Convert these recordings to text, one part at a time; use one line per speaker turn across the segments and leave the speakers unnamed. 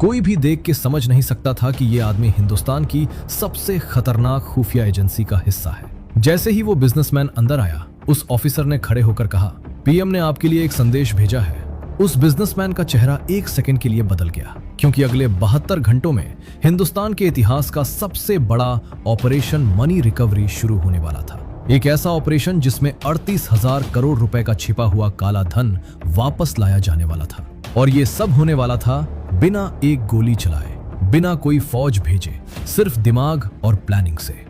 कोई भी देख के समझ नहीं सकता था कि ये आदमी हिंदुस्तान की सबसे खतरनाक खुफिया एजेंसी का हिस्सा है। जैसे ही वो बिजनेसमैन अंदर आया, उस ऑफिसर ने खड़े होकर कहा, पीएम ने आपके लिए एक संदेश भेजा है। उस बिजनेसमैन का चेहरा एक सेकंड के लिए बदल गया, क्योंकि अगले 72 घंटों में हिंदुस्तान के इतिहास का सबसे बड़ा ऑपरेशन मनी रिकवरी शुरू होने वाला था। एक ऐसा ऑपरेशन जिसमें 38,000 करोड़ रुपए का छिपा हुआ काला धन वापस लाया जाने वाला था। और ये सब होने वाला था बिना एक गोली चलाए, बिना कोई फौज भेजे, सिर्फ दिमाग और प्लानिंग से।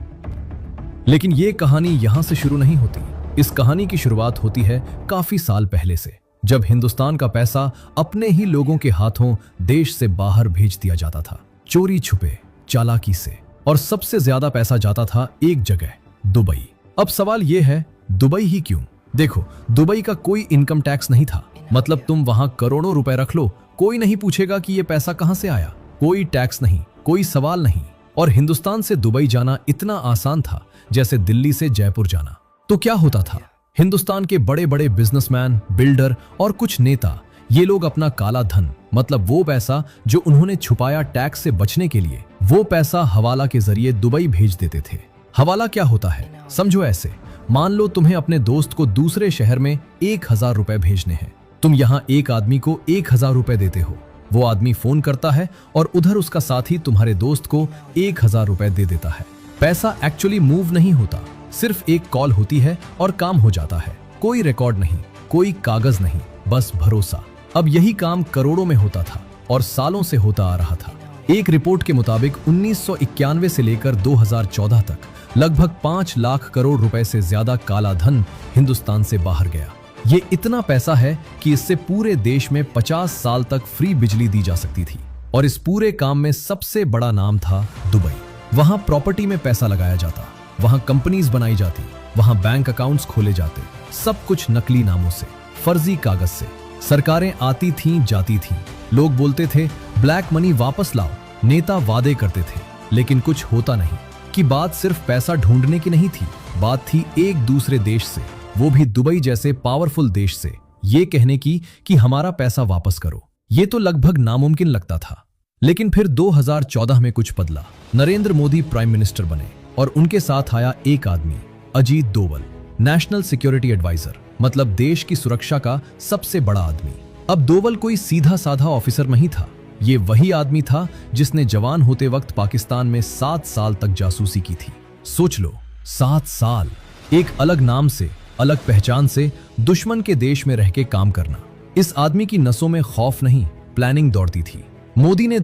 लेकिन ये कहानी यहां से शुरू नहीं होती। इस कहानी की शुरुआत होती है काफी साल पहले से, जब हिंदुस्तान का पैसा अपने ही लोगों के हाथों देश से बाहर भेज दिया जाता था, चोरी छुपे, चालाकी से। और सबसे ज्यादा पैसा जाता था एक जगह, दुबई। अब सवाल यह है, दुबई ही क्यों? देखो, दुबई का कोई इनकम टैक्स नहीं था। मतलब तुम वहां करोड़ों रुपए रख लो, कोई नहीं पूछेगा कि यह पैसा कहां से आया। कोई टैक्स नहीं, कोई सवाल नहीं। और हिंदुस्तान से दुबई जाना इतना आसान था जैसे दिल्ली से जयपुर जाना। तो क्या होता था? हिंदुस्तान के बड़े बड़े बिजनेसमैन, बिल्डर और कुछ नेता, ये लोग अपना काला धन, मतलब वो पैसा जो उन्होंने छुपाया टैक्स से बचने के लिए, वो पैसा हवाला के जरिए दुबई भेज देते थे। हवाला क्या होता है? समझो ऐसे, मान लो तुम्हें अपने दोस्त को दूसरे शहर में 1,000 रुपए भेजने हैं। तुम यहाँ एक आदमी को 1,000 रुपए देते हो। वो आदमी फोन करता है और उधर उसका साथी तुम्हारे दोस्त को 1,000 रुपए दे देता है। पैसा एक्चुअली मूव नहीं होता, सिर्फ एक कॉल होती है और काम हो जाता है। कोई रिकॉर्ड नहीं, कोई कागज नहीं, बस भरोसा। अब यही काम करोड़ों में होता था और सालों से होता आ रहा था। एक रिपोर्ट के मुताबिक 1991 से लेकर 2014 तक लगभग 5 लाख करोड़ रुपए से ज्यादा काला धन हिंदुस्तान से बाहर गया। ये इतना पैसा है कि इससे पूरे देश में 50 साल तक फ्री बिजली दी जा सकती थी। और इस पूरे काम में सबसे बड़ा नाम था दुबई। वहां प्रॉपर्टी में पैसा लगाया जाता, वहां कंपनीज बनाई जाती, वहां बैंक अकाउंट्स खोले जाते, सब कुछ नकली नामों से, फर्जी कागज से। सरकारें आती थीं, जाती थीं, लोग बोलते थे ब्लैक मनी वापस लाओ, नेता वादे करते थे, लेकिन कुछ होता नहीं। कि बात सिर्फ पैसा ढूंढने की नहीं थी, बात थी एक दूसरे देश से, वो भी दुबई जैसे पावरफुल देश से, ये कहने की कि हमारा पैसा वापस करो। ये तो लगभग नामुमकिन लगता था। लेकिन फिर 2014 में कुछ बदला। नरेंद्र मोदी प्राइम मिनिस्टर बने और उनके साथ आया एक आदमी, Ajit Doval, national security adviser, मतलब देश की सुरक्षा का सबसे बड़ा आदमी। अब डोवल कोई सीधा साधा ऑफिसर नहीं था। ये वही आदमी था जिसने जवान होते वक्त पाकिस्तान में 7 साल तक जासूसी की थी। सोच लो, 7 साल, एक अलग नाम से, अलग पहचान से, दुश्मन के देश में रह के काम करना। इस आदमी की नसों में खौफ नहीं, प्लानिंग दौड़ती थी। मोदी ने